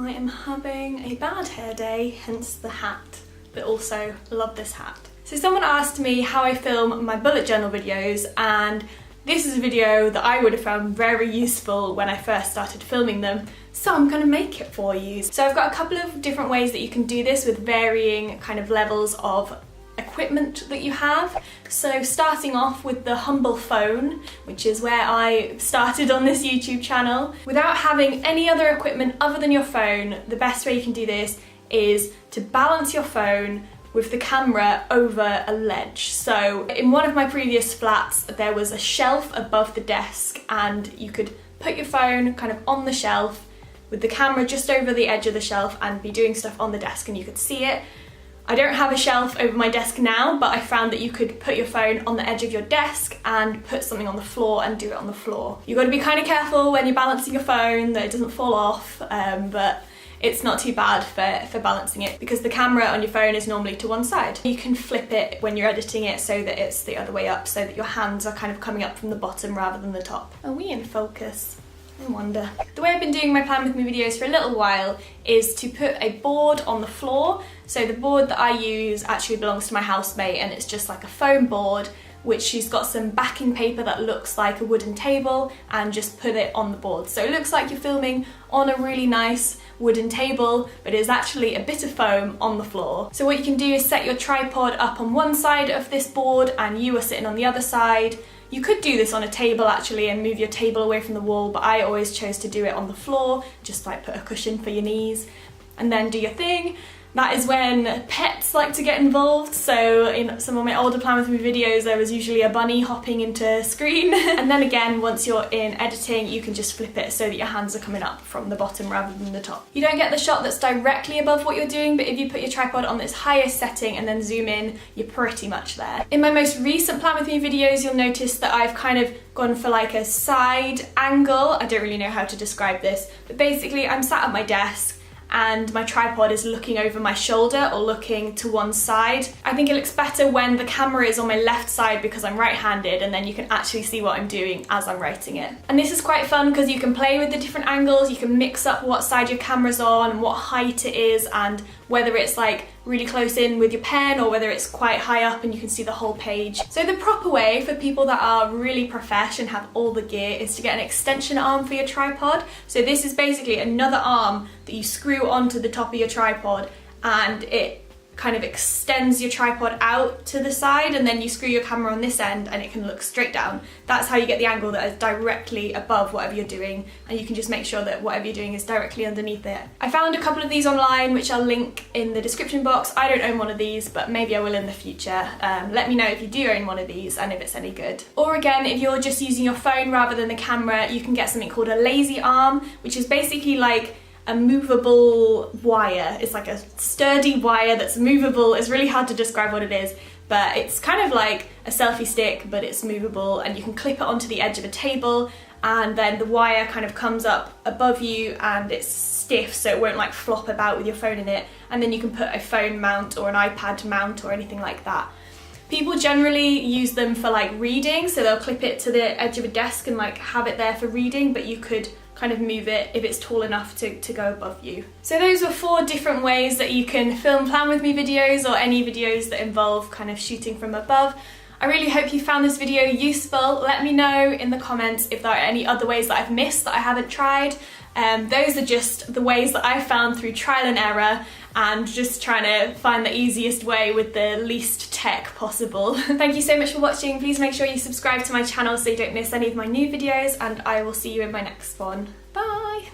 I am having a bad hair day, hence the hat, but also love this hat. So someone asked me how I film my bullet journal videos, and this is a video that I would have found very useful when I first started filming them, so I'm gonna make it for you. So I've got a couple of different ways that you can do this with varying kind of levels of equipment that you have. So starting off with the humble phone, which is where I started on this YouTube channel. Without having any other equipment other than your phone, the best way you can do this is to balance your phone with the camera over a ledge. So in one of my previous flats, there was a shelf above the desk and you could put your phone kind of on the shelf with the camera just over the edge of the shelf and be doing stuff on the desk and you could see it. I don't have a shelf over my desk now, but I found that you could put your phone on the edge of your desk and put something on the floor and do it on the floor. You've got to be kind of careful when you're balancing your phone that it doesn't fall off, but it's not too bad for balancing it because the camera on your phone is normally to one side. You can flip it when you're editing it so that it's the other way up, so that your hands are kind of coming up from the bottom rather than the top. Are we in focus? I wonder. The way I've been doing my Plan With Me videos for a little while is to put a board on the floor. So the board that I use actually belongs to my housemate and it's just like a foam board which she's got some backing paper that looks like a wooden table and just put it on the board. So it looks like you're filming on a really nice wooden table, but it's actually a bit of foam on the floor. So what you can do is set your tripod up on one side of this board and you are sitting on the other side. You could do this on a table actually and move your table away from the wall, but I always chose to do it on the floor, just like put a cushion for your knees and then do your thing. That is when pets like to get involved, so in some of my older Plan With Me videos there was usually a bunny hopping into screen. And then again, once you're in editing, you can just flip it so that your hands are coming up from the bottom rather than the top. You don't get the shot that's directly above what you're doing, but if you put your tripod on this highest setting and then zoom in, you're pretty much there. In my most recent Plan With Me videos, you'll notice that I've kind of gone for like a side angle. I don't really know how to describe this, but basically I'm sat at my desk and my tripod is looking over my shoulder or looking to one side. I think it looks better when the camera is on my left side because I'm right-handed and then you can actually see what I'm doing as I'm writing it. And this is quite fun because you can play with the different angles, you can mix up what side your camera's on and what height it is and whether it's like really close in with your pen or whether it's quite high up and you can see the whole page. So the proper way for people that are really professional and have all the gear is to get an extension arm for your tripod. So this is basically another arm that you screw onto the top of your tripod and it kind of extends your tripod out to the side and then you screw your camera on this end and it can look straight down. That's how you get the angle that is directly above whatever you're doing, and you can just make sure that whatever you're doing is directly underneath it. I found a couple of these online which I'll link in the description box. I don't own one of these, but maybe I will in the future. Let me know if you do own one of these and if it's any good. Or again, if you're just using your phone rather than the camera, you can get something called a lazy arm, which is basically like a movable wire. It's like a sturdy wire that's movable. It's really hard to describe what it is, but it's kind of like a selfie stick, but it's movable and you can clip it onto the edge of a table and then the wire kind of comes up above you and it's stiff so it won't like flop about with your phone in it, and then you can put a phone mount or an iPad mount or anything like that. People generally use them for like reading, so they'll clip it to the edge of a desk and like have it there for reading, but you could kind of move it if it's tall enough to go above you. So those were 4 different ways that you can film Plan With Me videos or any videos that involve kind of shooting from above. I really hope you found this video useful. Let me know in the comments if there are any other ways that I've missed that I haven't tried. Those are just the ways that I found through trial and error and just trying to find the easiest way with the least tech possible. Thank you so much for watching. Please make sure you subscribe to my channel so you don't miss any of my new videos, and I will see you in my next one. Bye!